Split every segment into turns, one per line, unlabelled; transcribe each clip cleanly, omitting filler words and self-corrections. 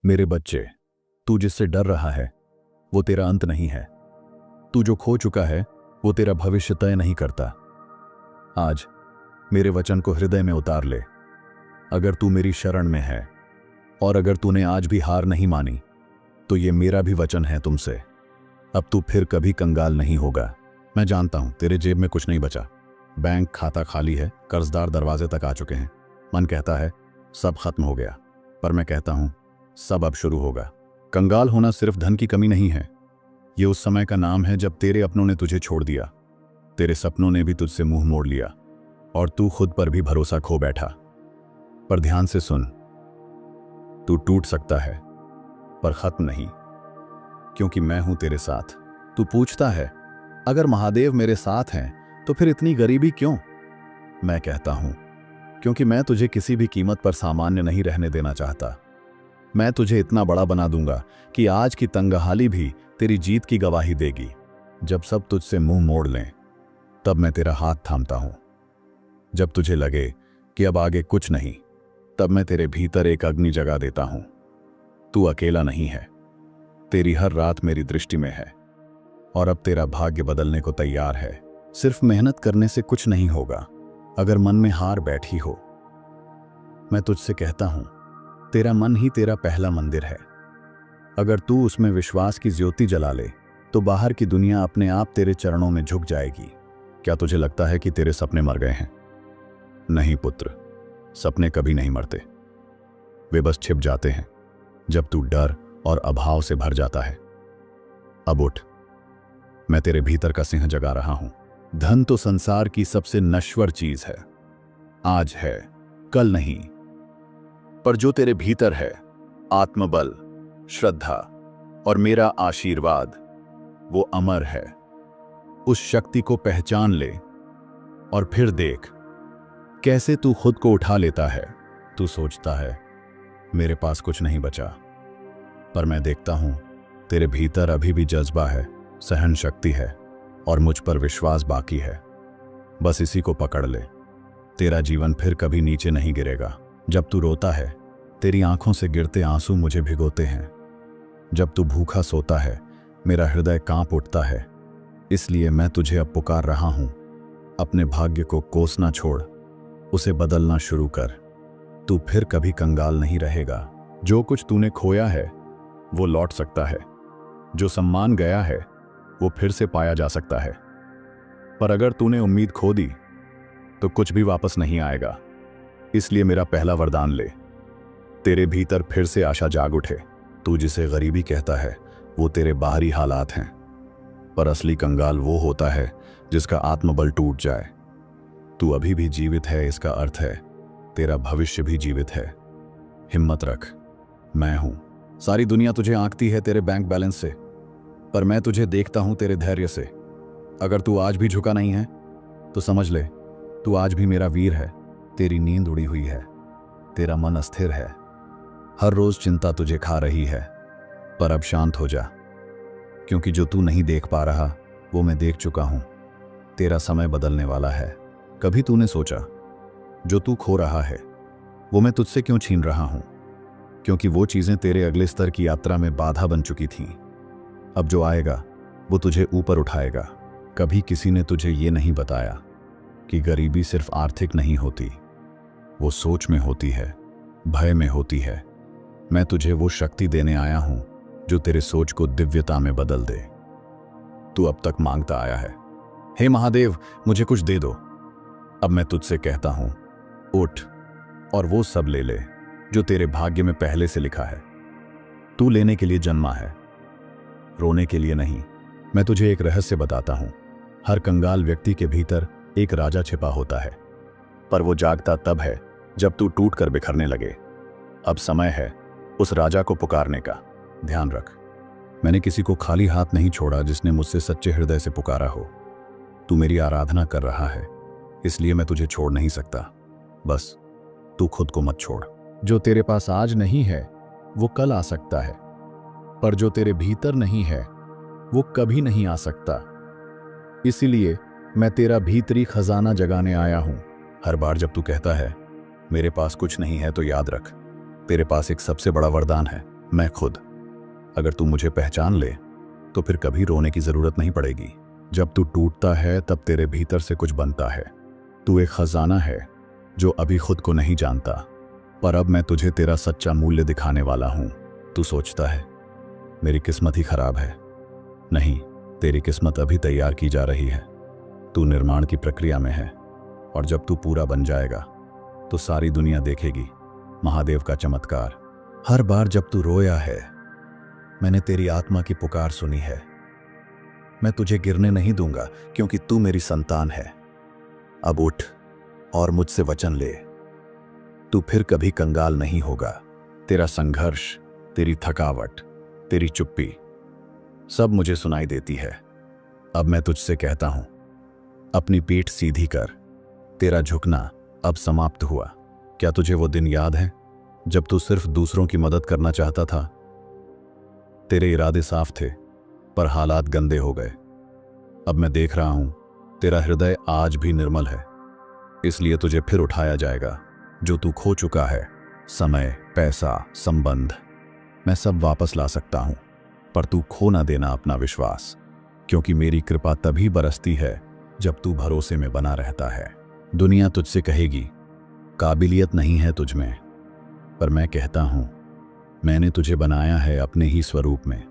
मेरे बच्चे, तू जिससे डर रहा है वो तेरा अंत नहीं है। तू जो खो चुका है वो तेरा भविष्य तय नहीं करता। आज मेरे वचन को हृदय में उतार ले। अगर तू मेरी शरण में है और अगर तूने आज भी हार नहीं मानी तो ये मेरा भी वचन है तुमसे, अब तू फिर कभी कंगाल नहीं होगा। मैं जानता हूं तेरे जेब में कुछ नहीं बचा, बैंक खाता खाली है, कर्जदार दरवाजे तक आ चुके हैं। मन कहता है सब खत्म हो गया, पर मैं कहता हूं सब अब शुरू होगा। कंगाल होना सिर्फ धन की कमी नहीं है, ये उस समय का नाम है जब तेरे अपनों ने तुझे छोड़ दिया, तेरे सपनों ने भी तुझसे मुंह मोड़ लिया और तू खुद पर भी भरोसा खो बैठा। पर ध्यान से सुन, तू टूट सकता है पर खत्म नहीं, क्योंकि मैं हूं तेरे साथ। तू पूछता है अगर महादेव मेरे साथ हैं तो फिर इतनी गरीबी क्यों? मैं कहता हूं क्योंकि मैं तुझे किसी भी कीमत पर सामान्य नहीं रहने देना चाहता। मैं तुझे इतना बड़ा बना दूंगा कि आज की तंगहाली भी तेरी जीत की गवाही देगी। जब सब तुझसे मुंह मोड़ लें तब मैं तेरा हाथ थामता हूं। जब तुझे लगे कि अब आगे कुछ नहीं, तब मैं तेरे भीतर एक अग्नि जगा देता हूं। तू अकेला नहीं है, तेरी हर रात मेरी दृष्टि में है और अब तेरा भाग्य बदलने को तैयार है। सिर्फ मेहनत करने से कुछ नहीं होगा अगर मन में हार बैठी हो। मैं तुझसे कहता हूं तेरा मन ही तेरा पहला मंदिर है। अगर तू उसमें विश्वास की ज्योति जला ले तो बाहर की दुनिया अपने आप तेरे चरणों में झुक जाएगी। क्या तुझे लगता है कि तेरे सपने मर गए हैं? नहीं पुत्र, सपने कभी नहीं मरते, वे बस छिप जाते हैं जब तू डर और अभाव से भर जाता है। अब उठ, मैं तेरे भीतर का सिंह जगा रहा हूं। धन तो संसार की सबसे नश्वर चीज है, आज है कल नहीं, पर जो तेरे भीतर है, आत्मबल, श्रद्धा और मेरा आशीर्वाद, वो अमर है। उस शक्ति को पहचान ले और फिर देख कैसे तू खुद को उठा लेता है। तू सोचता है मेरे पास कुछ नहीं बचा, पर मैं देखता हूं तेरे भीतर अभी भी जज्बा है, सहन शक्ति है और मुझ पर विश्वास बाकी है। बस इसी को पकड़ ले, तेरा जीवन फिर कभी नीचे नहीं गिरेगा। जब तू रोता है तेरी आंखों से गिरते आंसू मुझे भिगोते हैं। जब तू भूखा सोता है मेरा हृदय कांप उठता है। इसलिए मैं तुझे अब पुकार रहा हूं, अपने भाग्य को कोसना छोड़, उसे बदलना शुरू कर। तू फिर कभी कंगाल नहीं रहेगा। जो कुछ तूने खोया है वो लौट सकता है, जो सम्मान गया है वो फिर से पाया जा सकता है, पर अगर तूने उम्मीद खो दी तो कुछ भी वापस नहीं आएगा। इसलिए मेरा पहला वरदान ले, तेरे भीतर फिर से आशा जाग उठे। तू जिसे गरीबी कहता है वो तेरे बाहरी हालात हैं, पर असली कंगाल वो होता है जिसका आत्मबल टूट जाए। तू अभी भी जीवित है, इसका अर्थ है तेरा भविष्य भी जीवित है। हिम्मत रख, मैं हूं। सारी दुनिया तुझे आंकती है तेरे बैंक बैलेंस से, पर मैं तुझे देखता हूं तेरे धैर्य से। अगर तू आज भी झुका नहीं है तो समझ ले तू आज भी मेरा वीर है। तेरी नींद उड़ी हुई है, तेरा मन अस्थिर है, हर रोज चिंता तुझे खा रही है, पर अब शांत हो जा, क्योंकि जो तू नहीं देख पा रहा वो मैं देख चुका हूं। तेरा समय बदलने वाला है। कभी तूने सोचा जो तू खो रहा है वो मैं तुझसे क्यों छीन रहा हूं? क्योंकि वो चीजें तेरे अगले स्तर की यात्रा में बाधा बन चुकी थीं। अब जो आएगा वो तुझे ऊपर उठाएगा। कभी किसी ने तुझे ये नहीं बताया कि गरीबी सिर्फ आर्थिक नहीं होती, वो सोच में होती है, भय में होती है। मैं तुझे वो शक्ति देने आया हूं जो तेरे सोच को दिव्यता में बदल दे। तू अब तक मांगता आया है, हे महादेव मुझे कुछ दे दो। अब मैं तुझसे कहता हूं, उठ और वो सब ले ले जो तेरे भाग्य में पहले से लिखा है। तू लेने के लिए जन्मा है, रोने के लिए नहीं। मैं तुझे एक रहस्य बताता हूं, हर कंगाल व्यक्ति के भीतर एक राजा छिपा होता है, पर वो जागता तब है जब तू टूट कर बिखरने लगे। अब समय है उस राजा को पुकारने का। ध्यान रख, मैंने किसी को खाली हाथ नहीं छोड़ा जिसने मुझसे सच्चे हृदय से पुकारा हो। तू मेरी आराधना कर रहा है, इसलिए मैं तुझे छोड़ नहीं सकता। बस तू खुद को मत छोड़। जो तेरे पास आज नहीं है वो कल आ सकता है, पर जो तेरे भीतर नहीं है वो कभी नहीं आ सकता। इसीलिए मैं तेरा भीतरी खजाना जगाने आया हूं। हर बार जब तू कहता है मेरे पास कुछ नहीं है, तो याद रख तेरे पास एक सबसे बड़ा वरदान है। मैं खुद। अगर तू मुझे पहचान ले तो फिर कभी रोने की जरूरत नहीं पड़ेगी। जब तू टूटता है तब तेरे भीतर से कुछ बनता है। तू एक खजाना है जो अभी खुद को नहीं जानता, पर अब मैं तुझे तेरा सच्चा मूल्य दिखाने वाला हूं। तू सोचता है मेरी किस्मत ही खराब है। नहीं, तेरी किस्मत अभी तैयार की जा रही है। तू निर्माण की प्रक्रिया में है, और जब तू पूरा बन जाएगा तो सारी दुनिया देखेगी महादेव का चमत्कार। हर बार जब तू रोया है, मैंने तेरी आत्मा की पुकार सुनी है। मैं तुझे गिरने नहीं दूंगा, क्योंकि तू मेरी संतान है। अब उठ और मुझसे वचन ले। तू फिर कभी कंगाल नहीं होगा। तेरा संघर्ष, तेरी थकावट, तेरी चुप्पी सब मुझे सुनाई देती है। अब मैं तुझसे कहता हूं, अपनी पीठ सीधी कर। तेरा झुकना अब समाप्त हुआ। क्या तुझे वो दिन याद है जब तू सिर्फ दूसरों की मदद करना चाहता था? तेरे इरादे साफ थे, पर हालात गंदे हो गए। अब मैं देख रहा हूं, तेरा हृदय आज भी निर्मल है। इसलिए तुझे फिर उठाया जाएगा। जो तू खो चुका है, समय, पैसा, संबंध, मैं सब वापस ला सकता हूं। पर तू खो ना देना अपना विश्वास, क्योंकि मेरी कृपा तभी बरसती है जब तू भरोसे में बना रहता है। दुनिया तुझसे कहेगी काबिलियत नहीं है तुझ में, पर मैं कहता हूं मैंने तुझे बनाया है अपने ही स्वरूप में।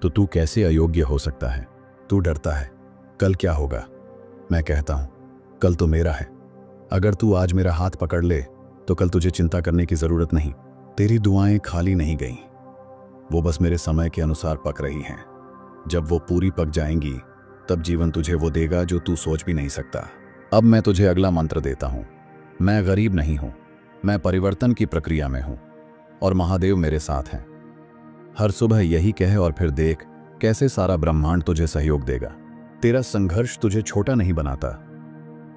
तो तू कैसे अयोग्य हो सकता है? तू डरता है कल क्या होगा। मैं कहता हूं कल तो मेरा है। अगर तू आज मेरा हाथ पकड़ ले तो कल तुझे चिंता करने की जरूरत नहीं। तेरी दुआएं खाली नहीं गईं, वो बस मेरे समय के अनुसार पक रही हैं। जब वो पूरी पक जाएंगी तब जीवन तुझे वो देगा जो तू सोच भी नहीं सकता। अब मैं तुझे अगला मंत्र देता हूं। मैं गरीब नहीं हूं, मैं परिवर्तन की प्रक्रिया में हूं, और महादेव मेरे साथ हैं। हर सुबह यही कह और फिर देख कैसे सारा ब्रह्मांड तुझे सहयोग देगा। तेरा संघर्ष तुझे छोटा नहीं बनाता,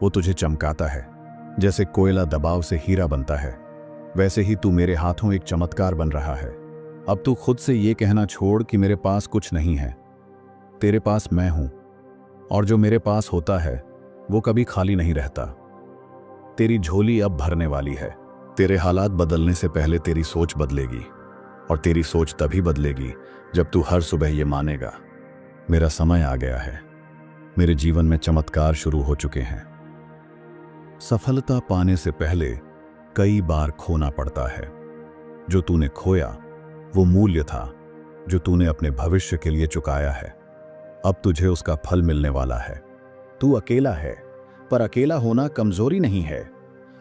वो तुझे चमकाता है। जैसे कोयला दबाव से हीरा बनता है, वैसे ही तू मेरे हाथों एक चमत्कार बन रहा है। अब तू खुद से ये कहना छोड़ कि मेरे पास कुछ नहीं है। तेरे पास मैं हूं, और जो मेरे पास होता है वो कभी खाली नहीं रहता। तेरी झोली अब भरने वाली है। तेरे हालात बदलने से पहले तेरी सोच बदलेगी, और तेरी सोच तभी बदलेगी जब तू हर सुबह ये मानेगा, मेरा समय आ गया है। मेरे जीवन में चमत्कार शुरू हो चुके हैं। सफलता पाने से पहले कई बार खोना पड़ता है। जो तूने खोया वो मूल्य था जो तूने अपने भविष्य के लिए चुकाया है। अब तुझे उसका फल मिलने वाला है। तू अकेला है, पर अकेला होना कमजोरी नहीं है।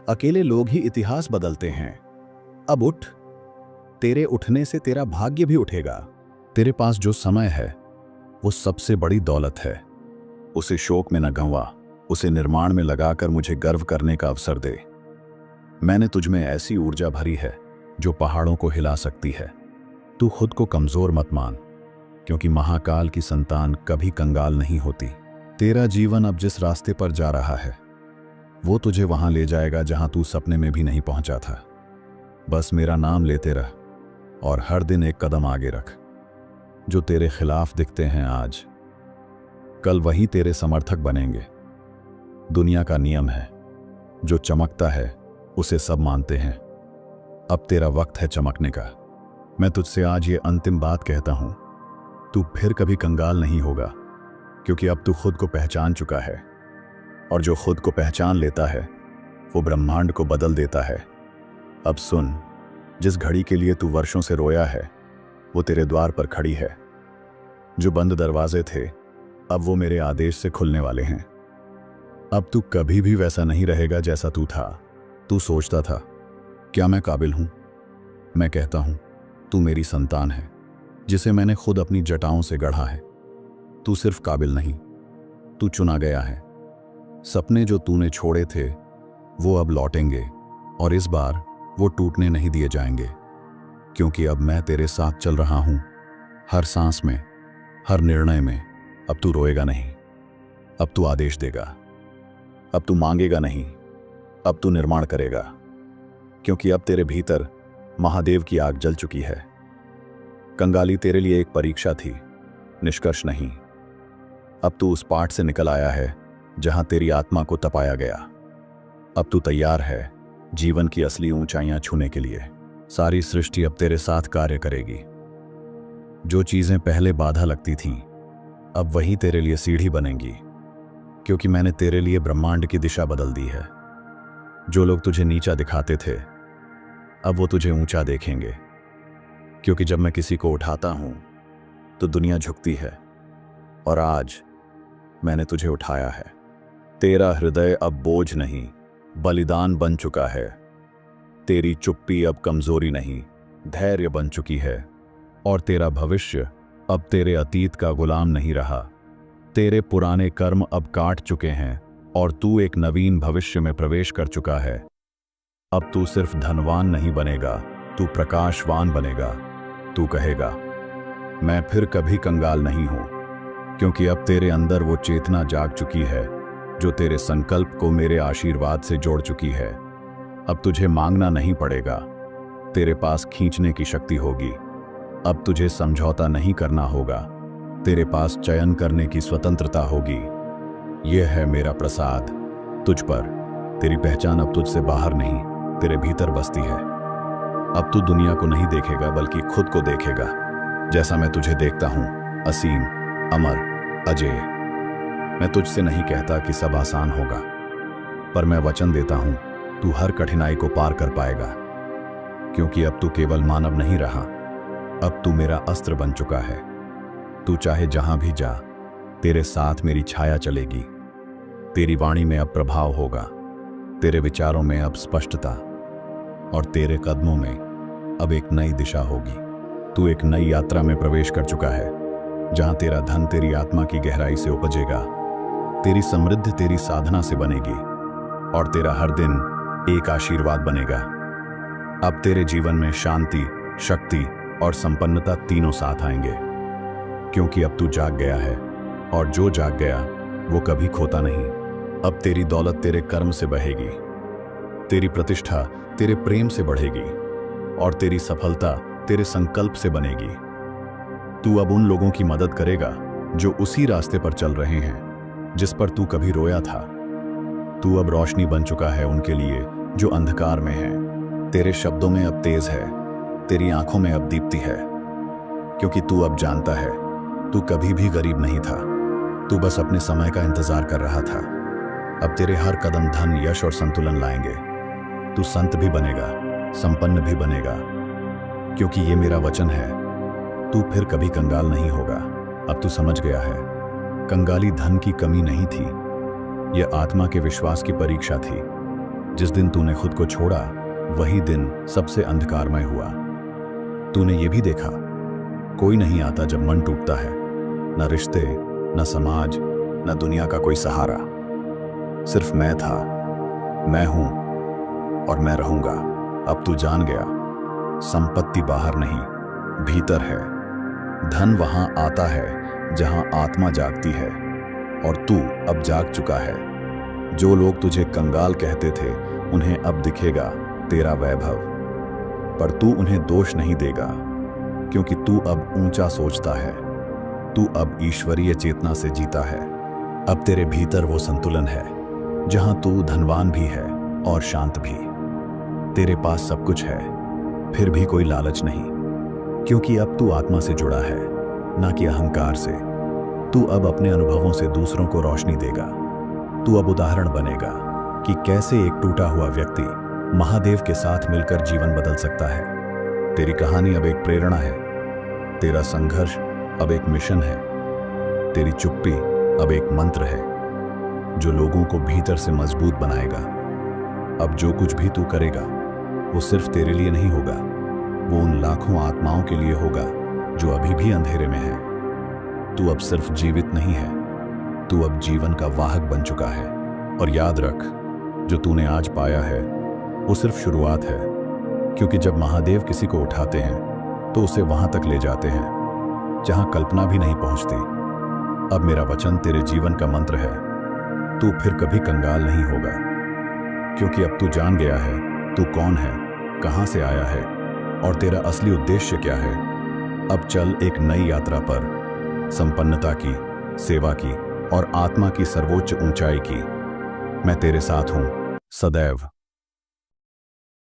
अकेले लोग ही इतिहास बदलते हैं। अब उठ, तेरे उठने से तेरा भाग्य भी उठेगा। तेरे पास जो समय है वो सबसे बड़ी दौलत है। उसे शोक में न गंवा, उसे निर्माण में लगाकर मुझे गर्व करने का अवसर दे। मैंने तुझमें ऐसी ऊर्जा भरी है जो पहाड़ों को हिला सकती है। तू खुद को कमजोर मत मान, क्योंकि महाकाल की संतान कभी कंगाल नहीं होती। तेरा जीवन अब जिस रास्ते पर जा रहा है वो तुझे वहां ले जाएगा जहां तू सपने में भी नहीं पहुंचा था। बस मेरा नाम लेते रह और हर दिन एक कदम आगे रख। जो तेरे खिलाफ दिखते हैं आज, कल वही तेरे समर्थक बनेंगे। दुनिया का नियम है, जो चमकता है उसे सब मानते हैं। अब तेरा वक्त है चमकने का। मैं तुझसे आज ये अंतिम बात कहता हूं, तू फिर कभी कंगाल नहीं होगा, क्योंकि अब तू खुद को पहचान चुका है, और जो खुद को पहचान लेता है वो ब्रह्मांड को बदल देता है। अब सुन, जिस घड़ी के लिए तू वर्षों से रोया है वो तेरे द्वार पर खड़ी है। जो बंद दरवाजे थे अब वो मेरे आदेश से खुलने वाले हैं। अब तू कभी भी वैसा नहीं रहेगा जैसा तू था। तू सोचता था क्या मैं काबिल हूं? मैं कहता हूं तू मेरी संतान है, जिसे मैंने खुद अपनी जटाओं से गढ़ा है। तू सिर्फ काबिल नहीं, तू चुना गया है। सपने जो तूने छोड़े थे वो अब लौटेंगे, और इस बार वो टूटने नहीं दिए जाएंगे, क्योंकि अब मैं तेरे साथ चल रहा हूं। हर सांस में, हर निर्णय में। अब तू रोएगा नहीं, अब तू आदेश देगा। अब तू मांगेगा नहीं, अब तू निर्माण करेगा, क्योंकि अब तेरे भीतर महादेव की आग जल चुकी है। कंगाली तेरे लिए एक परीक्षा थी, निष्कर्ष नहीं। अब तू उस पाठ से निकल आया है जहां तेरी आत्मा को तपाया गया। अब तू तैयार है जीवन की असली ऊंचाइयां छूने के लिए। सारी सृष्टि अब तेरे साथ कार्य करेगी। जो चीजें पहले बाधा लगती थीं, अब वही तेरे लिए सीढ़ी बनेंगी, क्योंकि मैंने तेरे लिए ब्रह्मांड की दिशा बदल दी है। जो लोग तुझे नीचा दिखाते थे, अब वो तुझे ऊंचा देखेंगे, क्योंकि जब मैं किसी को उठाता हूं तो दुनिया झुकती है, और आज मैंने तुझे उठाया है। तेरा हृदय अब बोझ नहीं, बलिदान बन चुका है। तेरी चुप्पी अब कमजोरी नहीं, धैर्य बन चुकी है। और तेरा भविष्य अब तेरे अतीत का गुलाम नहीं रहा। तेरे पुराने कर्म अब काट चुके हैं और तू एक नवीन भविष्य में प्रवेश कर चुका है। अब तू सिर्फ धनवान नहीं बनेगा, तू प्रकाशवान बनेगा। तू कहेगा, मैं फिर कभी कंगाल नहीं हूं, क्योंकि अब तेरे अंदर वो चेतना जाग चुकी है जो तेरे संकल्प को मेरे आशीर्वाद से जोड़ चुकी है। अब तुझे मांगना नहीं पड़ेगा, तेरे पास खींचने की शक्ति होगी। अब तुझे समझौता नहीं करना होगा, तेरे पास चयन करने की स्वतंत्रता होगी। यह है मेरा प्रसाद तुझ पर। तेरी पहचान अब तुझसे बाहर नहीं, तेरे भीतर बसती है। अब तू दुनिया को नहीं देखेगा, बल्कि खुद को देखेगा, जैसा मैं तुझे देखता हूं, असीम, अमर, अजय। मैं तुझसे नहीं कहता कि सब आसान होगा, पर मैं वचन देता हूं तू हर कठिनाई को पार कर पाएगा, क्योंकि अब तू केवल मानव नहीं रहा, अब तू मेरा अस्त्र बन चुका है। तू चाहे जहां भी जा, तेरे साथ मेरी छाया चलेगी। तेरी वाणी में अब प्रभाव होगा, तेरे विचारों में अब स्पष्टता, और तेरे कदमों में अब एक नई दिशा होगी। तू एक नई यात्रा में प्रवेश कर चुका है, जहां तेरा धन तेरी आत्मा की गहराई से उपजेगा, तेरी समृद्धि तेरी साधना से बनेगी, और तेरा हर दिन एक आशीर्वाद बनेगा। अब तेरे जीवन में शांति, शक्ति और संपन्नता तीनों साथ आएंगे, क्योंकि अब तू जाग गया है, और जो जाग गया वो कभी खोता नहीं। अब तेरी दौलत तेरे कर्म से बहेगी, तेरी प्रतिष्ठा तेरे प्रेम से बढ़ेगी, और तेरी सफलता तेरे संकल्प से बनेगी। तू अब उन लोगों की मदद करेगा जो उसी रास्ते पर चल रहे हैं जिस पर तू कभी रोया था। तू अब रोशनी बन चुका है उनके लिए जो अंधकार में है। तेरे शब्दों में अब तेज है, तेरी आंखों में अब दीप्ति है, क्योंकि तू अब जानता है तू कभी भी गरीब नहीं था, तू बस अपने समय का इंतजार कर रहा था। अब तेरे हर कदम धन, यश और संतुलन लाएंगे। तू संत भी बनेगा, संपन्न भी बनेगा, क्योंकि ये मेरा वचन है। तू फिर कभी कंगाल नहीं होगा। अब तू समझ गया है, कंगाली धन की कमी नहीं थी, यह आत्मा के विश्वास की परीक्षा थी। जिस दिन तूने खुद को छोड़ा, वही दिन सबसे अंधकारमय हुआ। तूने ये भी देखा, कोई नहीं आता जब मन टूटता है, न रिश्ते, न समाज, न दुनिया का कोई सहारा। सिर्फ मैं था, मैं हूं, और मैं रहूंगा। अब तू जान गया, संपत्ति बाहर नहीं, भीतर है। धन वहां आता है जहां आत्मा जागती है, और तू अब जाग चुका है। जो लोग तुझे कंगाल कहते थे, उन्हें अब दिखेगा तेरा वैभव, पर तू उन्हें दोष नहीं देगा, क्योंकि तू अब ऊंचा सोचता है। तू अब ईश्वरीय चेतना से जीता है। अब तेरे भीतर वो संतुलन है जहां तू धनवान भी है और शांत भी। तेरे पास सब कुछ है, फिर भी कोई लालच नहीं, क्योंकि अब तू आत्मा से जुड़ा है, ना कि अहंकार से। तू अब अपने अनुभवों से दूसरों को रोशनी देगा। तू अब उदाहरण बनेगा कि कैसे एक टूटा हुआ व्यक्ति महादेव के साथ मिलकर जीवन बदल सकता है। तेरी कहानी अब एक प्रेरणा है, तेरा संघर्ष अब एक मिशन है, तेरी चुप्पी अब एक मंत्र है जो लोगों को भीतर से मजबूत बनाएगा। अब जो कुछ भी तू करेगा वो सिर्फ तेरे लिए नहीं होगा, वो उन लाखों आत्माओं के लिए होगा जो अभी भी अंधेरे में है। तू अब सिर्फ जीवित नहीं है, तू अब जीवन का वाहक बन चुका है। और याद रख, जो तूने आज पाया है वो सिर्फ शुरुआत है, क्योंकि जब महादेव किसी को उठाते हैं तो उसे वहां तक ले जाते हैं जहां कल्पना भी नहीं पहुंचती। अब मेरा वचन तेरे जीवन का मंत्र है, तू फिर कभी कंगाल नहीं होगा, क्योंकि अब तू जान गया है तू कौन है, कहां से आया है और तेरा असली उद्देश्य क्या है। अब चल एक नई यात्रा पर, संपन्नता की, सेवा की और आत्मा की सर्वोच्च ऊंचाई की। मैं तेरे साथ हूं सदैव।